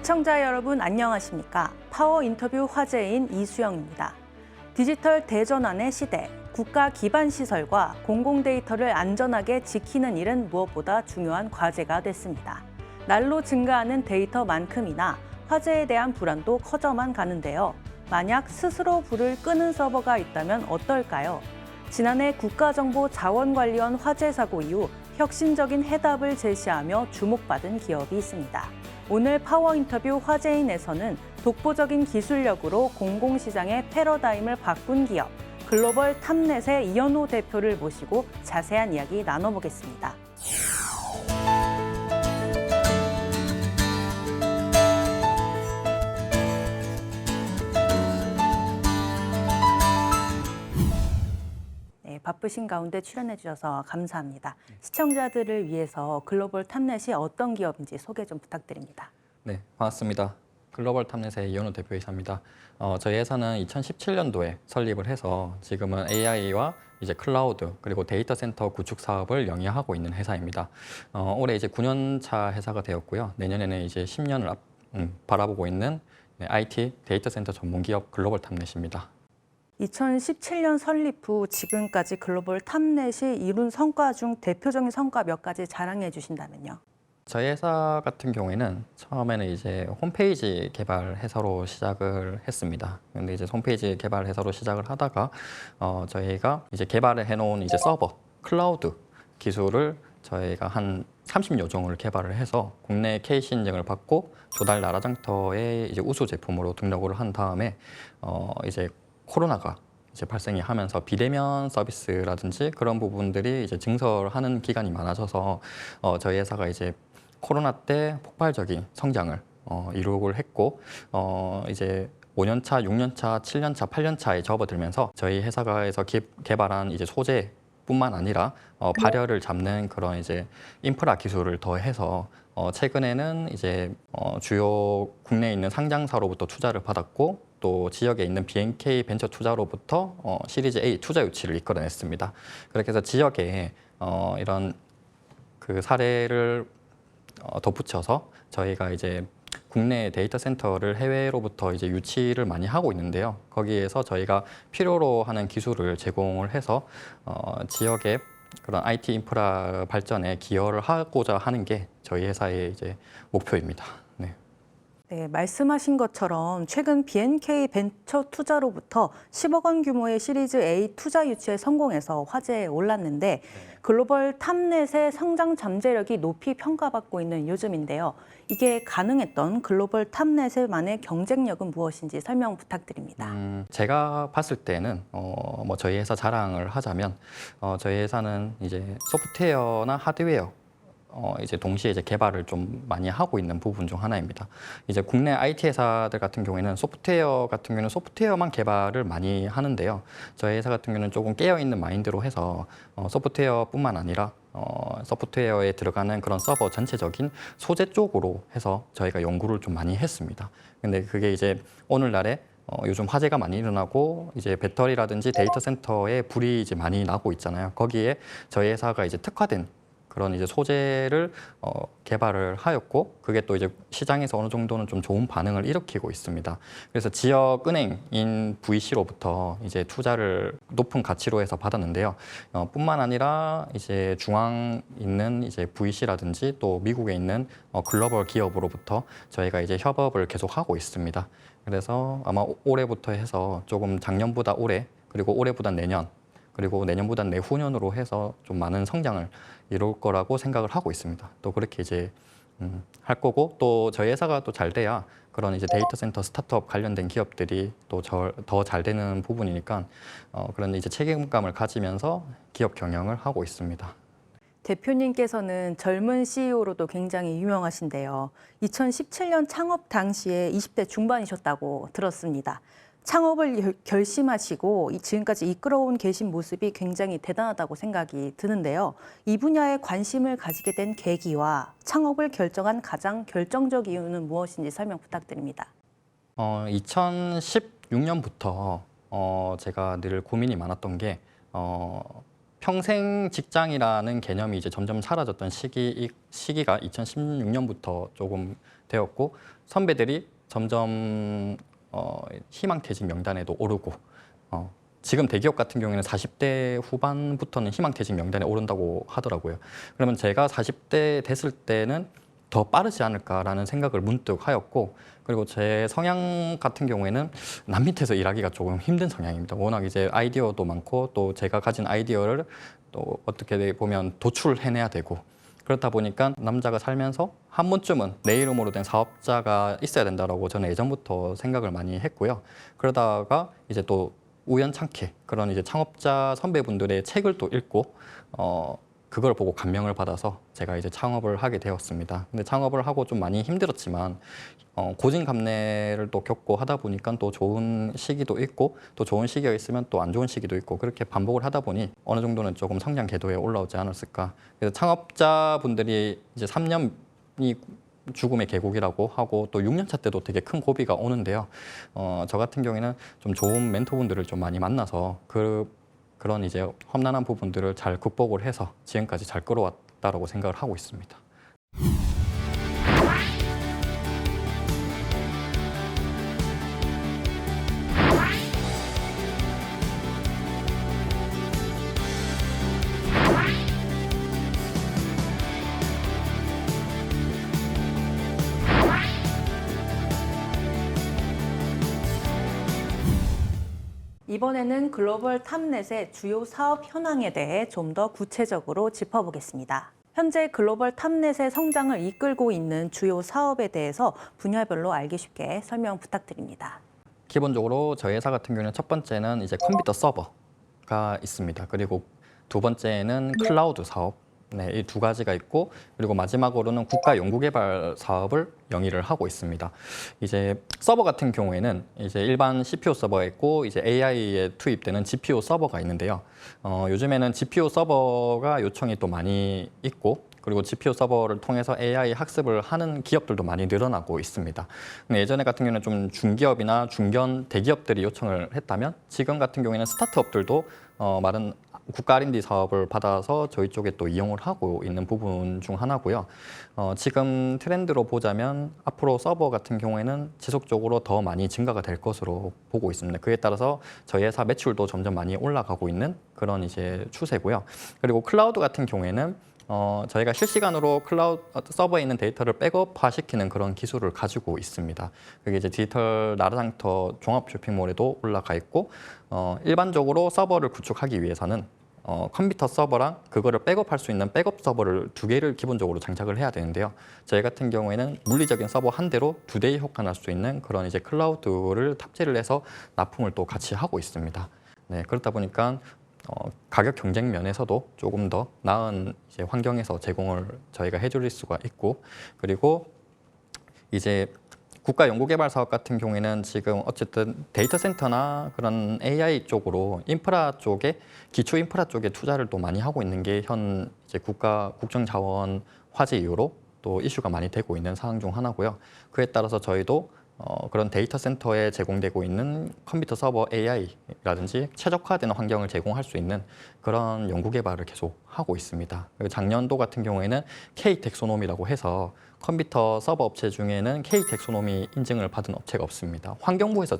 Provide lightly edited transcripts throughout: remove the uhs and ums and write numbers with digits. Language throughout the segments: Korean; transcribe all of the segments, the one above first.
시청자 여러분 안녕하십니까? 파워 인터뷰 화제인 이수영입니다. 디지털 대전환의 시대, 국가 기반 시설과 공공 데이터를 안전하게 지키는 일은 무엇보다 중요한 과제가 됐습니다. 날로 증가하는 데이터만큼이나 화재에 대한 불안도 커져만 가는데요. 만약 스스로 불을 끄는 서버가 있다면 어떨까요? 지난해 국가정보자원관리원 화재 사고 이후 혁신적인 해답을 제시하며 주목받은 기업이 있습니다. 오늘 파워 인터뷰 화제인에서는 독보적인 기술력으로 공공시장의 패러다임을 바꾼 기업, 글로벌 탑넷의 이현호 대표를 모시고 자세한 이야기 나눠보겠습니다. 바쁘신 가운데 출연해 주셔서 감사합니다. 시청자들을 위해서 글로벌 탑넷이 어떤 기업인지 소개 좀 부탁드립니다. 네, 반갑습니다. 글로벌 탑넷의 이현우 대표이사입니다. 저희 회사는 2017년도에 설립을 해서 지금은 AI와 이제 클라우드 그리고 데이터 센터 구축 사업을 영위하고 있는 회사입니다. 올해 이제 9년 차 회사가 되었고요. 내년에는 이제 10년을 바라보고 있는 IT 데이터 센터 전문 기업 글로벌 탑넷입니다. 2017년 설립 후 지금까지 글로벌 탑넷이 이룬 성과 중 대표적인 성과 몇 가지 자랑해 주신다면요. 저희 회사 같은 경우에는 처음에는 이제 홈페이지 개발 회사로 시작을 했습니다. 근데 이제 홈페이지 개발 회사로 시작을 하다가 저희가 이제 개발을 해놓은 이제 서버, 클라우드 기술을 저희가 한 30여 종을 개발을 해서 국내 KC 인증을 받고 조달 나라장터의 이제 우수 제품으로 등록을 한 다음에 이제 코로나가 이제 발생이 하면서 비대면 서비스라든지 그런 부분들이 이제 증설하는 기간이 많아져서 저희 회사가 이제 코로나 때 폭발적인 성장을 이루고 했고 이제 5년 차, 6년 차, 7년 차, 8년 차에 접어들면서 저희 회사에서 개발한 이제 소재뿐만 아니라 발열을 잡는 그런 이제 인프라 기술을 더해서 최근에는 이제 주요 국내에 있는 상장사로부터 투자를 받았고 또 지역에 있는 BNK 벤처 투자로부터 시리즈 A 투자 유치를 이끌어냈습니다. 그렇게 해서 지역에 이런 그 사례를 덧붙여서 저희가 이제 국내 데이터 센터를 해외로부터 이제 유치를 많이 하고 있는데요. 거기에서 저희가 필요로 하는 기술을 제공을 해서 지역의 그런 IT 인프라 발전에 기여를 하고자 하는 게 저희 회사의 이제 목표입니다. 네, 말씀하신 것처럼 최근 BNK 벤처 투자로부터 10억 원 규모의 시리즈 A 투자 유치에 성공해서 화제에 올랐는데 글로벌 탑넷의 성장 잠재력이 높이 평가받고 있는 요즘인데요. 이게 가능했던 글로벌 탑넷의만의 경쟁력은 무엇인지 설명 부탁드립니다. 제가 봤을 때는 뭐 저희 회사 자랑을 하자면 저희 회사는 이제 소프트웨어나 하드웨어 이제 동시에 이제 개발을 좀 많이 하고 있는 부분 중 하나입니다. 이제 국내 IT 회사들 같은 경우에는 소프트웨어 같은 경우는 소프트웨어만 개발을 많이 하는데요. 저희 회사 같은 경우는 조금 깨어 있는 마인드로 해서 소프트웨어뿐만 아니라 소프트웨어에 들어가는 그런 서버 전체적인 소재 쪽으로 해서 저희가 연구를 좀 많이 했습니다. 근데 그게 이제 오늘날에 요즘 화재가 많이 일어나고 이제 배터리라든지 데이터 센터에 불이 이제 많이 나고 있잖아요. 거기에 저희 회사가 이제 특화된 그런 이제 소재를 개발을 하였고 그게 또 이제 시장에서 어느 정도는 좀 좋은 반응을 일으키고 있습니다. 그래서 지역 은행인 VC로부터 이제 투자를 높은 가치로 해서 받았는데요. 뿐만 아니라 이제 중앙 있는 이제 VC라든지 또 미국에 있는 글로벌 기업으로부터 저희가 이제 협업을 계속 하고 있습니다. 그래서 아마 올해부터 해서 조금 작년보다 올해 그리고 올해보다 내년 그리고 내년보다 내후년으로 해서 좀 많은 성장을 이룰 거라고 생각을 하고 있습니다. 또 그렇게 이제 할 거고 또 저희 회사가 또 잘 돼야 그런 이제 데이터 센터 스타트업 관련된 기업들이 또 더 잘 되는 부분이니까 그런 이제 책임감을 가지면서 기업 경영을 하고 있습니다. 대표님께서는 젊은 CEO로도 굉장히 유명하신데요. 2017년 창업 당시에 20대 중반이셨다고 들었습니다. 창업을 결심하시고 지금까지 이끌어온 계신 모습이 굉장히 대단하다고 생각이 드는데요. 이 분야에 관심을 가지게 된 계기와 창업을 결정한 가장 결정적 이유는 무엇인지 설명 부탁드립니다. 2016년부터 제가 늘 고민이 많았던 게 평생 직장이라는 개념이 이제 점점 사라졌던 시기가 2016년부터 조금 되었고 선배들이 점점 희망퇴직 명단에도 오르고 지금 대기업 같은 경우에는 40대 후반부터는 희망퇴직 명단에 오른다고 하더라고요. 그러면 제가 40대 됐을 때는 더 빠르지 않을까라는 생각을 문득 하였고, 그리고 제 성향 같은 경우에는 남 밑에서 일하기가 조금 힘든 성향입니다. 워낙 이제 아이디어도 많고 또 제가 가진 아이디어를 또 어떻게 보면 도출해내야 되고, 그렇다 보니까 남자가 살면서 한 번쯤은 내 이름으로 된 사업자가 있어야 된다라고 저는 예전부터 생각을 많이 했고요. 그러다가 이제 또 우연찮게 그런 이제 창업자 선배분들의 책을 또 읽고 그걸 보고 감명을 받아서 제가 이제 창업을 하게 되었습니다. 근데 창업을 하고 좀 많이 힘들었지만 고진감래를 또 겪고 하다 보니까 또 좋은 시기도 있고 또 좋은 시기가 있으면 또 안 좋은 시기도 있고 그렇게 반복을 하다 보니 어느 정도는 조금 성장 궤도에 올라오지 않았을까. 그래서 창업자분들이 이제 3년이 죽음의 계곡이라고 하고 또 6년 차 때도 되게 큰 고비가 오는데요. 저 같은 경우에는 좀 좋은 멘토분들을 좀 많이 만나서 그런 이제 험난한 부분들을 잘 극복을 해서 지금까지 잘 끌어왔다라고 생각을 하고 있습니다. 이번에는 글로벌 탑넷의 주요 사업 현황에 대해 좀 더 구체적으로 짚어보겠습니다. 현재 글로벌 탑넷의 성장을 이끌고 있는 주요 사업에 대해서 분야별로 알기 쉽게 설명 부탁드립니다. 기본적으로 저희 회사 같은 경우는 첫 번째는 이제 컴퓨터 서버가 있습니다. 그리고 두 번째는 클라우드 사업. 네, 이 두 가지가 있고, 그리고 마지막으로는 국가 연구개발 사업을 영위를 하고 있습니다. 이제 서버 같은 경우에는 이제 일반 CPU 서버가 있고, 이제 AI에 투입되는 GPU 서버가 있는데요. 요즘에는 GPU 서버가 요청이 또 많이 있고, 그리고 GPU 서버를 통해서 AI 학습을 하는 기업들도 많이 늘어나고 있습니다. 근데 예전에 같은 경우는 좀 중기업이나 중견 대기업들이 요청을 했다면, 지금 같은 경우에는 스타트업들도 많은 국가 R&D 사업을 받아서 저희 쪽에 또 이용을 하고 있는 부분 중 하나고요. 지금 트렌드로 보자면 앞으로 서버 같은 경우에는 지속적으로 더 많이 증가가 될 것으로 보고 있습니다. 그에 따라서 저희 회사 매출도 점점 많이 올라가고 있는 그런 이제 추세고요. 그리고 클라우드 같은 경우에는 저희가 실시간으로 클라우드 서버에 있는 데이터를 백업화시키는 그런 기술을 가지고 있습니다. 그게 이제 디지털 나라장터 종합 쇼핑몰에도 올라가 있고, 일반적으로 서버를 구축하기 위해서는 컴퓨터 서버랑 그거를 백업할 수 있는 백업 서버를 두 개를 기본적으로 장착을 해야 되는데요. 저희 같은 경우에는 물리적인 서버 한 대로 두 대의 효과 날 수 있는 그런 이제 클라우드를 탑재를 해서 납품을 또 같이 하고 있습니다. 네, 그렇다 보니까 가격 경쟁 면에서도 조금 더 나은 이제 환경에서 제공을 저희가 해줄 수가 있고, 그리고 이제 국가 연구개발 사업 같은 경우에는 지금 어쨌든 데이터 센터나 그런 AI 쪽으로 인프라 쪽에 기초 인프라 쪽에 투자를 또 많이 하고 있는 게 현 이제 국가 국정자원 화제 이후로 또 이슈가 많이 되고 있는 사항 중 하나고요. 그에 따라서 저희도 그런 데이터 센터에 제공되고 있는 컴퓨터 서버 AI라든지 최적화되는 환경을 제공할 수 있는 그런 연구 개발을 계속 하고 있습니다. 그리고 작년도 같은 경우에는 K 텍소노미라고 해서 컴퓨터 서버 업체 중에는 K 텍소노미 인증을 받은 업체가 없습니다. 환경부에서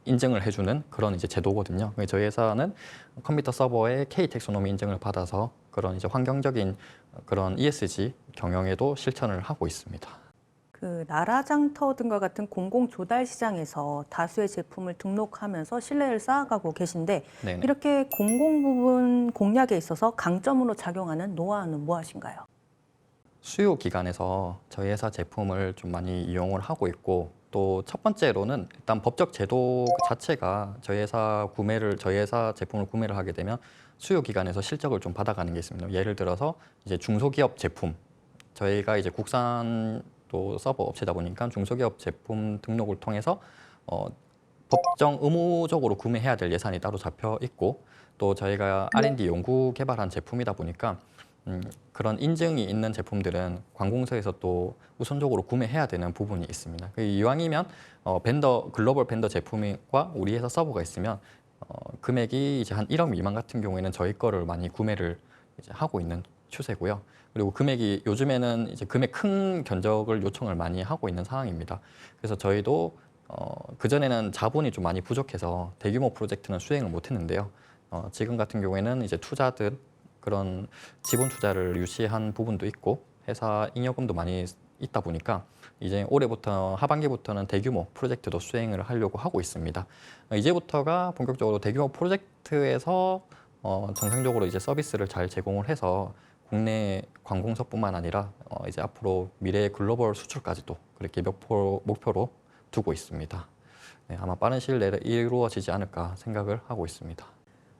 인증을 해주는 그런 이제 제도거든요. 저희 회사는 컴퓨터 서버에 K 텍소노미 인증을 받아서 그런 이제 환경적인 그런 ESG 경영에도 실천을 하고 있습니다. 그 나라장터 등과 같은 공공 조달 시장에서 다수의 제품을 등록하면서 신뢰를 쌓아가고 계신데, 네네. 이렇게 공공 부분 공략에 있어서 강점으로 작용하는 노하우는 무엇인가요? 수요 기관에서 저희 회사 제품을 좀 많이 이용을 하고 있고, 또 첫 번째로는 일단 법적 제도 자체가 저희 회사 제품을 구매를 하게 되면 수요 기관에서 실적을 좀 받아가는 게 있습니다. 예를 들어서 이제 중소기업 제품, 저희가 이제 국산 또 서버 업체다 보니까 중소기업 제품 등록을 통해서 법정 의무적으로 구매해야 될 예산이 따로 잡혀 있고, 또 저희가 R&D 연구 개발한 제품이다 보니까 그런 인증이 있는 제품들은 관공서에서 또 우선적으로 구매해야 되는 부분이 있습니다. 이왕이면 글로벌 벤더 제품과 우리 회사 서버가 있으면 금액이 이제 한 1억 미만 같은 경우에는 저희 거를 많이 구매를 이제 하고 있는 추세고요. 그리고 금액이 요즘에는 이제 금액 큰 견적을 요청을 많이 하고 있는 상황입니다. 그래서 저희도 그전에는 자본이 좀 많이 부족해서 대규모 프로젝트는 수행을 못했는데요. 지금 같은 경우에는 이제 투자든 그런 지분 투자를 유치한 부분도 있고 회사 잉여금도 많이 있다 보니까 이제 올해부터 하반기부터는 대규모 프로젝트도 수행을 하려고 하고 있습니다. 이제부터가 본격적으로 대규모 프로젝트에서 정상적으로 이제 서비스를 잘 제공을 해서 국내 관공서뿐만 아니라 이제 앞으로 미래의 글로벌 수출까지도 그렇게 목표로 두고 있습니다. 네, 아마 빠른 시일 내에 이루어지지 않을까 생각을 하고 있습니다.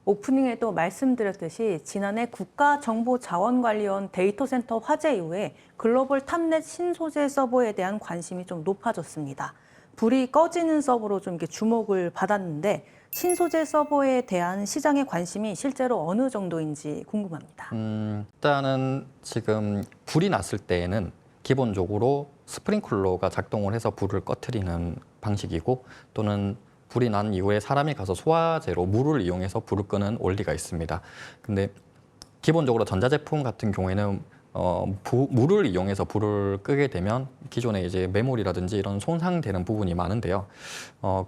오프닝에도 말씀드렸듯이 지난해 국가정보자원관리원 데이터센터 화재 이후에 글로벌 탑넷 신소재 서버에 대한 관심이 좀 높아졌습니다. 불이 꺼지는 서버로 좀 이렇게 주목을 받았는데 신소재 서버에 대한 시장의 관심이 실제로 어느 정도인지 궁금합니다. 일단은 지금 불이 났을 때에는 기본적으로 스프링클러가 작동을 해서 불을 꺼트리는 방식이고 또는 불이 난 이후에 사람이 가서 소화제로 물을 이용해서 불을 끄는 원리가 있습니다. 근데 기본적으로 전자제품 같은 경우에는 물을 이용해서 불을 끄게 되면 기존에 이제 메모리라든지 이런 손상되는 부분이 많은데요.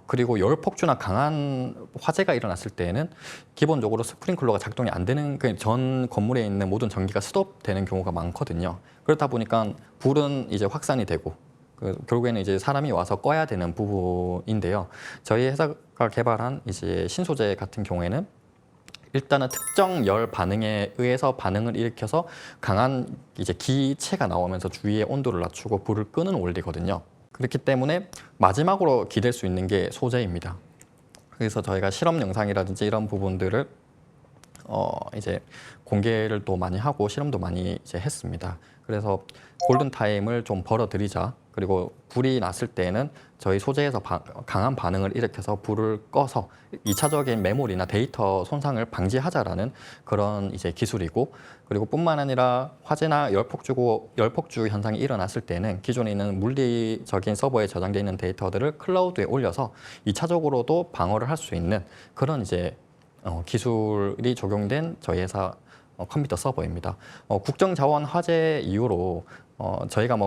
그리고 열 폭주나 강한 화재가 일어났을 때에는 기본적으로 스프링클러가 작동이 안 되는 전 건물에 있는 모든 전기가 스톱되는 경우가 많거든요. 그렇다 보니까 불은 이제 확산이 되고 결국에는 이제 사람이 와서 꺼야 되는 부분인데요. 저희 회사가 개발한 이제 신소재 같은 경우에는 일단은 특정 열 반응에 의해서 반응을 일으켜서 강한 이제 기체가 나오면서 주위의 온도를 낮추고 불을 끄는 원리거든요. 그렇기 때문에 마지막으로 기댈 수 있는 게 소재입니다. 그래서 저희가 실험 영상이라든지 이런 부분들을 이제 공개를 또 많이 하고 실험도 많이 이제 했습니다. 그래서 골든 타임을 좀 벌어들이자. 그리고 불이 났을 때에는 저희 소재에서 강한 반응을 일으켜서 불을 꺼서 2차적인 메모리나 데이터 손상을 방지하자라는 그런 이제 기술이고, 그리고 뿐만 아니라 화재나 열폭주 현상이 일어났을 때는 기존에 있는 물리적인 서버에 저장되어 있는 데이터들을 클라우드에 올려서 2차적으로도 방어를 할 수 있는 그런 이제 기술이 적용된 저희 회사 컴퓨터 서버입니다. 국정자원 화재 이후로 저희가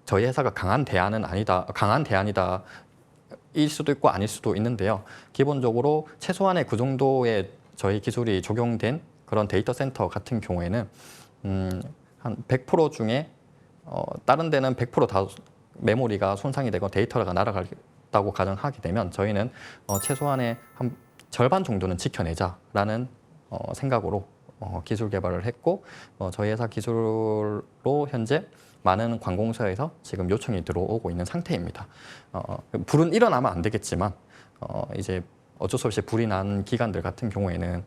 저희 회사가 강한 대안이다 일 수도 있고 아닐 수도 있는데요. 기본적으로 최소한의 그 정도의 저희 기술이 적용된 그런 데이터 센터 같은 경우에는 한 100% 중에 다른 데는 100%다 메모리가 손상이 되고 데이터가 날아갔다고 가정하게 되면 저희는 최소한의 한 절반 정도는 지켜내자라는 생각으로 기술 개발을 했고, 저희 회사 기술로 현재 많은 관공서에서 지금 요청이 들어오고 있는 상태입니다. 불은 일어나면 안 되겠지만 이제 어쩔 수 없이 불이 난 기관들 같은 경우에는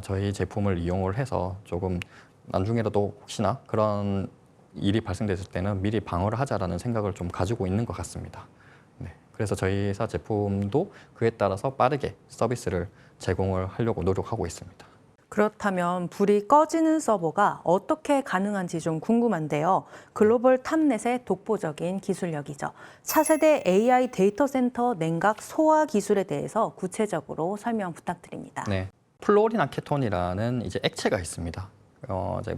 저희 제품을 이용을 해서 조금 나중에라도 혹시나 그런 일이 발생됐을 때는 미리 방어를 하자라는 생각을 좀 가지고 있는 것 같습니다. 네, 그래서 저희 회사 제품도 그에 따라서 빠르게 서비스를 제공을 하려고 노력하고 있습니다. 그렇다면 불이 꺼지는 서버가 어떻게 가능한지 좀 궁금한데요. 글로벌 탑넷의 독보적인 기술력이죠. 차세대 AI 데이터 센터 냉각 소화 기술에 대해서 구체적으로 설명 부탁드립니다. 네, 플로리나 케톤이라는 이제 액체가 있습니다. 이제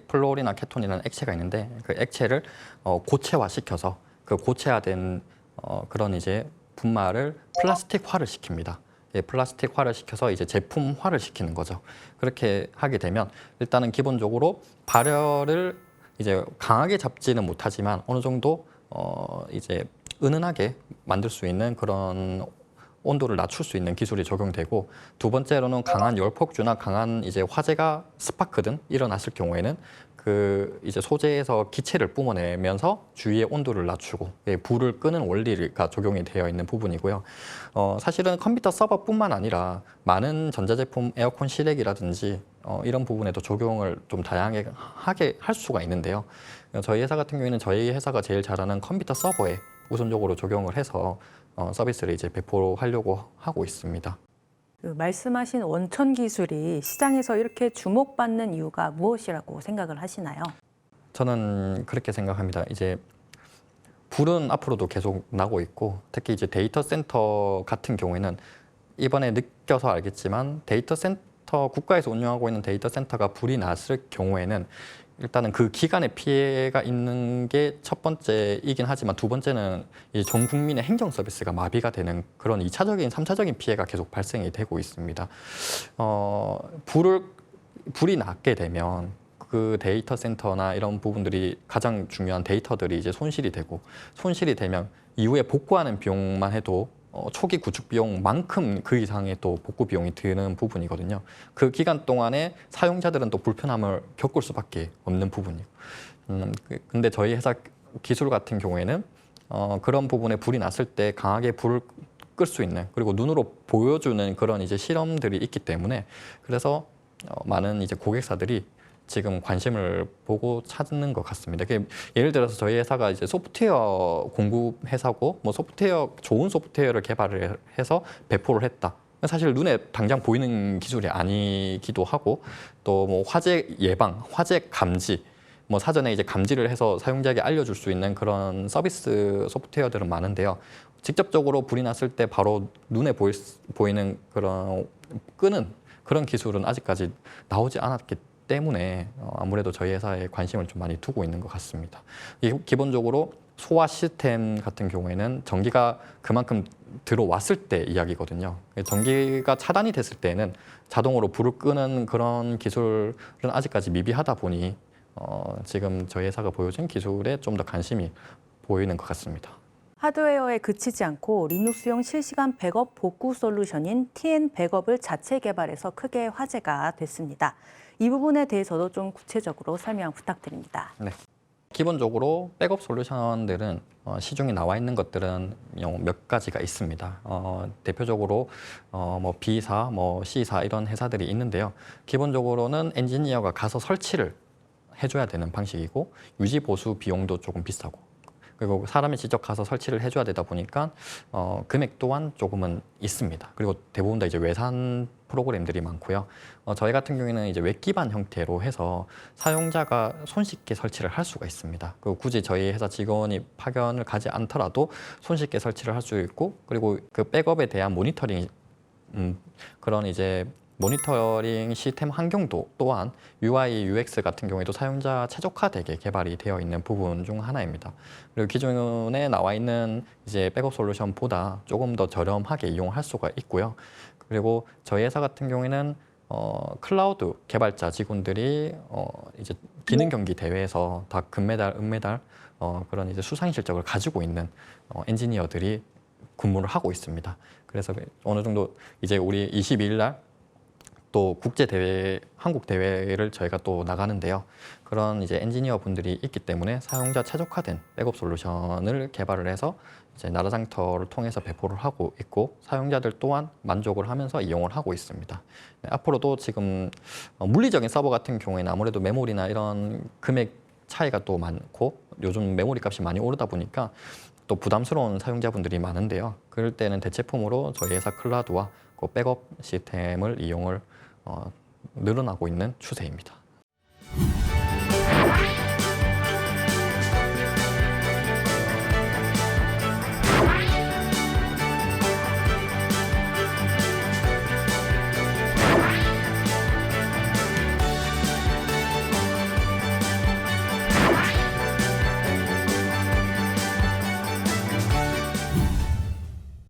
플로리나 케톤이라는 액체가 있는데 그 액체를 고체화시켜서 그 고체화된 그런 이제 분말을 플라스틱화를 시킵니다. 플라스틱화를 시켜서 이제 제품화를 시키는 거죠. 그렇게 하게 되면 일단은 기본적으로 발열을 이제 강하게 잡지는 못하지만 어느 정도 이제 은은하게 만들 수 있는 그런 온도를 낮출 수 있는 기술이 적용되고, 두 번째로는 강한 열폭주나 강한 이제 화재가 스파크든 일어났을 경우에는 그 이제 소재에서 기체를 뿜어내면서 주위의 온도를 낮추고 불을 끄는 원리가 적용이 되어 있는 부분이고요. 사실은 컴퓨터 서버뿐만 아니라 많은 전자제품 에어컨 실외기라든지 이런 부분에도 적용을 좀 다양하게 할 수가 있는데요. 저희 회사 같은 경우에는 저희 회사가 제일 잘하는 컴퓨터 서버에 우선적으로 적용을 해서 서비스를 이제 배포하려고 하고 있습니다. 그 말씀하신 원천 기술이 시장에서 이렇게 주목받는 이유가 무엇이라고 생각을 하시나요? 저는 그렇게 생각합니다. 이제 불은 앞으로도 계속 나고 있고, 특히 이제 데이터 센터 같은 경우에는 이번에 느껴서 알겠지만 국가에서 운영하고 있는 데이터 센터가 불이 났을 경우에는 일단은 그 기간에 피해가 있는 게 첫 번째이긴 하지만 두 번째는 이 전 국민의 행정 서비스가 마비가 되는 그런 2차적인, 3차적인 피해가 계속 발생이 되고 있습니다. 불이 나게 되면 그 데이터 센터나 이런 부분들이 가장 중요한 데이터들이 이제 손실이 되면 이후에 복구하는 비용만 해도 초기 구축 비용만큼 그 이상의 또 복구 비용이 드는 부분이거든요. 그 기간 동안에 사용자들은 또 불편함을 겪을 수밖에 없는 부분이고. 근데 저희 회사 기술 같은 경우에는 그런 부분에 불이 났을 때 강하게 불을 끌 수 있는, 그리고 눈으로 보여주는 그런 이제 실험들이 있기 때문에, 그래서 많은 이제 고객사들이 지금 관심을 보고 찾는 것 같습니다. 예를 들어서 저희 회사가 이제 소프트웨어 공급 회사고, 뭐 좋은 소프트웨어를 개발을 해서 배포를 했다. 사실 눈에 당장 보이는 기술이 아니기도 하고, 또 뭐 화재 예방, 화재 감지, 뭐 사전에 이제 감지를 해서 사용자에게 알려줄 수 있는 그런 서비스 소프트웨어들은 많은데요. 직접적으로 불이 났을 때 바로 눈에 보이는 그런 끄는 그런 기술은 아직까지 나오지 않았기 때문에 아무래도 저희 회사에 관심을 좀 많이 두고 있는 것 같습니다. 기본적으로 소화 시스템 같은 경우에는 전기가 그만큼 들어왔을 때 이야기거든요. 전기가 차단이 됐을 때는 자동으로 불을 끄는 그런 기술은 아직까지 미비하다 보니 지금 저희 회사가 보여준 기술에 좀 더 관심이 보이는 것 같습니다. 하드웨어에 그치지 않고 리눅스용 실시간 백업 복구 솔루션인 TN 백업을 자체 개발해서 크게 화제가 됐습니다. 이 부분에 대해서도 좀 구체적으로 설명 부탁드립니다. 네. 기본적으로 백업 솔루션들은 시중에 나와 있는 것들은 몇 가지가 있습니다. 대표적으로 뭐 B사, 뭐 C사 이런 회사들이 있는데요. 기본적으로는 엔지니어가 가서 설치를 해줘야 되는 방식이고, 유지 보수 비용도 조금 비싸고, 그리고 사람이 직접 가서 설치를 해줘야 되다 보니까 금액 또한 조금은 있습니다. 그리고 대부분 다 이제 외산 프로그램들이 많고요. 저희 같은 경우에는 이제 웹 기반 형태로 해서 사용자가 손쉽게 설치를 할 수가 있습니다. 그리고 굳이 저희 회사 직원이 파견을 가지 않더라도 손쉽게 설치를 할 수 있고, 그리고 그 백업에 대한 모니터링, 그런 이제 모니터링 시스템 환경도 또한 UI, UX 같은 경우에도 사용자 최적화되게 개발이 되어 있는 부분 중 하나입니다. 그리고 기존에 나와 있는 이제 백업 솔루션보다 조금 더 저렴하게 이용할 수가 있고요. 그리고 저희 회사 같은 경우에는 클라우드 개발자 직원들이 이제 기능 경기 대회에서 다 금메달, 은메달 그런 이제 수상 실적을 가지고 있는 엔지니어들이 근무를 하고 있습니다. 그래서 어느 정도 이제 우리 22일 날 또 국제 대회, 한국 대회를 저희가 또 나가는데요. 그런 이제 엔지니어 분들이 있기 때문에 사용자 최적화된 백업 솔루션을 개발을 해서 이제 나라장터를 통해서 배포를 하고 있고, 사용자들 또한 만족을 하면서 이용을 하고 있습니다. 네, 앞으로도 지금 물리적인 서버 같은 경우에는 아무래도 메모리나 이런 금액 차이가 또 많고, 요즘 메모리 값이 많이 오르다 보니까 또 부담스러운 사용자분들이 많은데요. 그럴 때는 대체품으로 저희 회사 클라우드와 그 백업 시스템을 이용을 늘어나고 있는 추세입니다.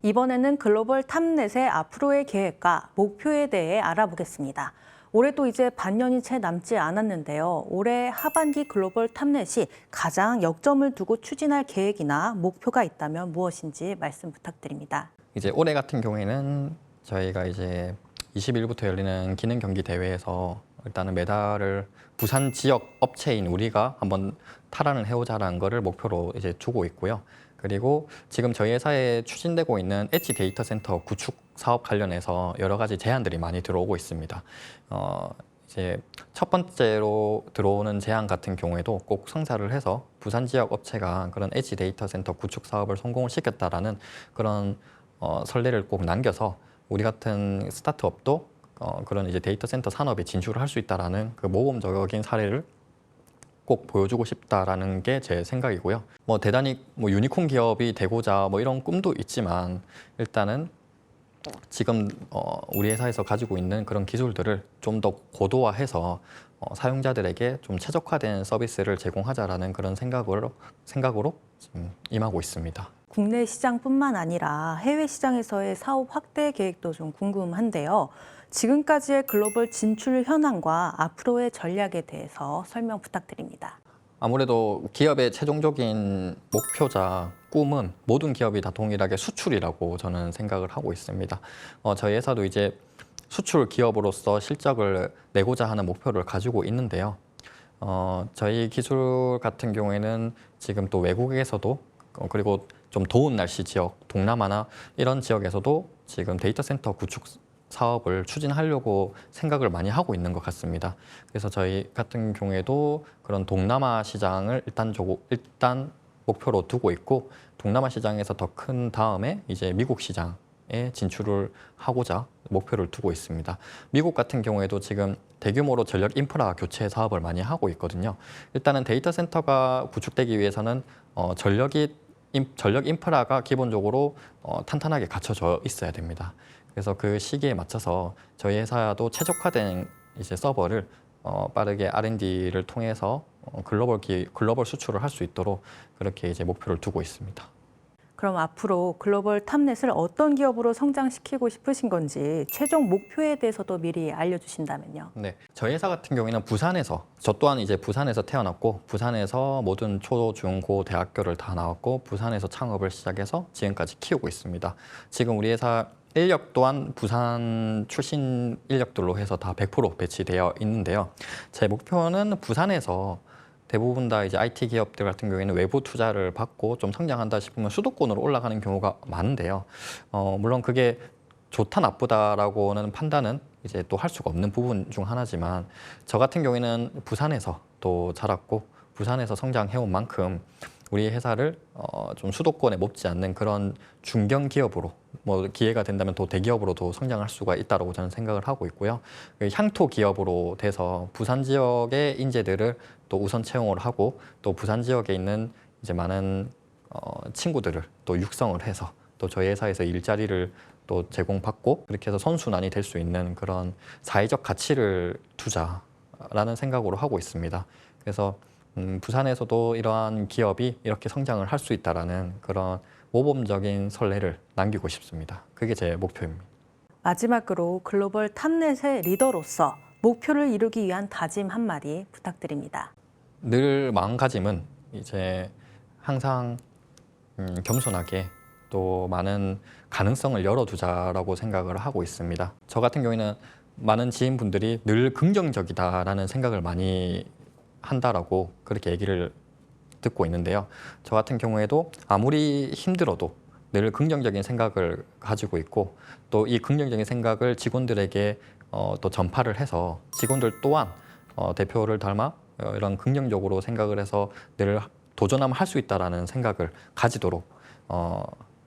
이번에는 글로벌 탑넷의 앞으로의 계획과 목표에 대해 알아보겠습니다. 올해도 이제 반년이 채 남지 않았는데요. 올해 하반기 글로벌 탑넷이 가장 역점을 두고 추진할 계획이나 목표가 있다면 무엇인지 말씀 부탁드립니다. 이제 올해 같은 경우에는 저희가 이제 20일부터 열리는 기능 경기 대회에서 일단은 메달을 부산 지역 업체인 우리가 한번 탈환을 해오자라는 거를 목표로 이제 두고 있고요. 그리고 지금 저희 회사에 추진되고 있는 엣지 데이터 센터 구축 사업 관련해서 여러 가지 제안들이 많이 들어오고 있습니다. 이제 첫 번째로 들어오는 제안 같은 경우에도 꼭 성사를 해서 부산 지역 업체가 그런 엣지 데이터 센터 구축 사업을 성공을 시켰다라는 그런 선례를 꼭 남겨서 우리 같은 스타트업도 그런 이제 데이터 센터 산업에 진출을 할 수 있다라는 그 모범적인 사례를 꼭 보여주고 싶다라는 게 제 생각이고요. 뭐 대단히 뭐 유니콘 기업이 되고자 뭐 이런 꿈도 있지만, 일단은 지금 우리 회사에서 가지고 있는 그런 기술들을 좀 더 고도화해서 사용자들에게 좀 최적화된 서비스를 제공하자라는 그런 생각으로 지금 임하고 있습니다. 국내 시장뿐만 아니라 해외 시장에서의 사업 확대 계획도 좀 궁금한데요. 지금까지의 글로벌 진출 현황과 앞으로의 전략에 대해서 설명 부탁드립니다. 아무래도 기업의 최종적인 목표자, 꿈은 모든 기업이 다 동일하게 수출이라고 저는 생각을 하고 있습니다. 저희 회사도 이제 수출 기업으로서 실적을 내고자 하는 목표를 가지고 있는데요. 저희 기술 같은 경우에는 지금 또 외국에서도 그리고 좀 더운 날씨 지역, 동남아나 이런 지역에서도 지금 데이터 센터 구축 사업을 추진하려고 생각을 많이 하고 있는 것 같습니다. 그래서 저희 같은 경우에도 그런 동남아 시장을 일단 목표로 두고 있고, 동남아 시장에서 더 큰 다음에 이제 미국 시장에 진출을 하고자 목표를 두고 있습니다. 미국 같은 경우에도 지금 대규모로 전력 인프라 교체 사업을 많이 하고 있거든요. 일단은 데이터 센터가 구축되기 위해서는 전력 인프라가 기본적으로 탄탄하게 갖춰져 있어야 됩니다. 그래서 그 시기에 맞춰서 저희 회사도 최적화된 이제 서버를 빠르게 R&D를 통해서 글로벌 수출을 할 수 있도록 그렇게 이제 목표를 두고 있습니다. 그럼 앞으로 글로벌 탑넷을 어떤 기업으로 성장시키고 싶으신 건지 최종 목표에 대해서도 미리 알려주신다면요. 네, 저희 회사 같은 경우에는 저 또한 이제 부산에서 태어났고, 부산에서 모든 초, 중, 고 대학교를 다 나왔고, 부산에서 창업을 시작해서 지금까지 키우고 있습니다. 지금 우리 회사 인력 또한 부산 출신 인력들로 해서 다 100% 배치되어 있는데요. 제 목표는 부산에서 대부분 다 이제 IT 기업들 같은 경우에는 외부 투자를 받고 좀 성장한다 싶으면 수도권으로 올라가는 경우가 많은데요. 물론 그게 좋다 나쁘다라고는 판단은 이제 또 할 수가 없는 부분 중 하나지만, 저 같은 경우에는 부산에서 또 자랐고 부산에서 성장해온 만큼 우리 회사를 좀 수도권에 mop지 않는 그런 중견 기업으로, 뭐 기회가 된다면 또 대기업으로도 성장할 수가 있다고 저는 생각을 하고 있고요. 향토 기업으로 돼서 부산 지역의 인재들을 또 우선 채용을 하고, 또 부산 지역에 있는 이제 많은 친구들을 또 육성을 해서 또 저희 회사에서 일자리를 또 제공받고, 그렇게 해서 선순환이 될 수 있는 그런 사회적 가치를 두자라는 생각으로 하고 있습니다. 그래서 부산에서도 이러한 기업이 이렇게 성장을 할 수 있다라는 그런 모범적인 선례를 남기고 싶습니다. 그게 제 목표입니다. 마지막으로 글로벌 탑넷의 리더로서 목표를 이루기 위한 다짐 한마디 부탁드립니다. 늘 마음가짐은 이제 항상 겸손하게 또 많은 가능성을 열어두자라고 생각을 하고 있습니다. 저 같은 경우에는 많은 지인분들이 늘 긍정적이다라는 생각을 많이 한다라고 그렇게 얘기를 듣고 있는데요. 저 같은 경우에도 아무리 힘들어도 늘 긍정적인 생각을 가지고 있고, 또 이 긍정적인 생각을 직원들에게 또 전파를 해서 직원들 또한 대표를 닮아 이런 긍정적으로 생각을 해서 늘 도전하면 할 수 있다라는 생각을 가지도록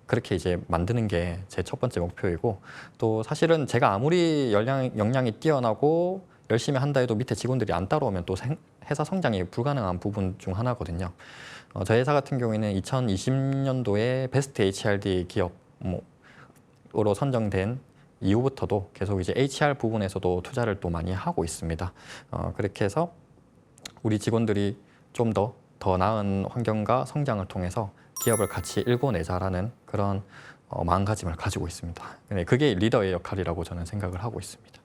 그렇게 이제 만드는 게 제 첫 번째 목표이고, 또 사실은 제가 아무리 역량이 뛰어나고 열심히 한다 해도 밑에 직원들이 안 따라오면 또 회사 성장이 불가능한 부분 중 하나거든요. 저희 회사 같은 경우에는 2020년도에 베스트 HRD 기업으로 선정된 이후부터도 계속 이제 HR 부분에서도 투자를 또 많이 하고 있습니다. 그렇게 해서 우리 직원들이 좀 더 나은 환경과 성장을 통해서 기업을 같이 일궈내자라는 그런 마음가짐을 가지고 있습니다. 그게 리더의 역할이라고 저는 생각을 하고 있습니다.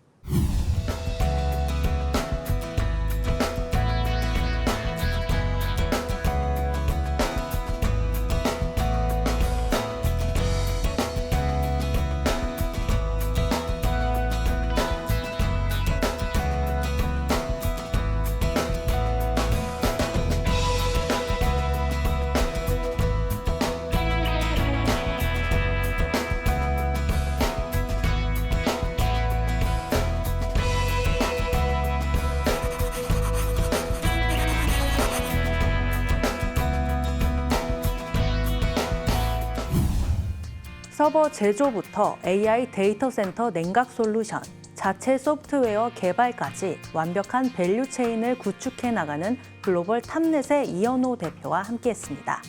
서버 제조부터 AI 데이터 센터 냉각 솔루션, 자체 소프트웨어 개발까지 완벽한 밸류 체인을 구축해 나가는 글로벌 탑넷의 이현호 대표와 함께했습니다.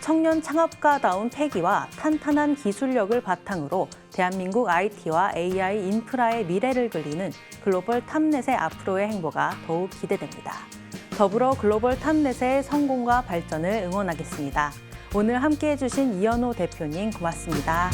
청년 창업가다운 패기와 탄탄한 기술력을 바탕으로 대한민국 IT와 AI 인프라의 미래를 그리는 글로벌 탑넷의 앞으로의 행보가 더욱 기대됩니다. 더불어 글로벌 탑넷의 성공과 발전을 응원하겠습니다. 오늘 함께해 주신 이현호 대표님 고맙습니다.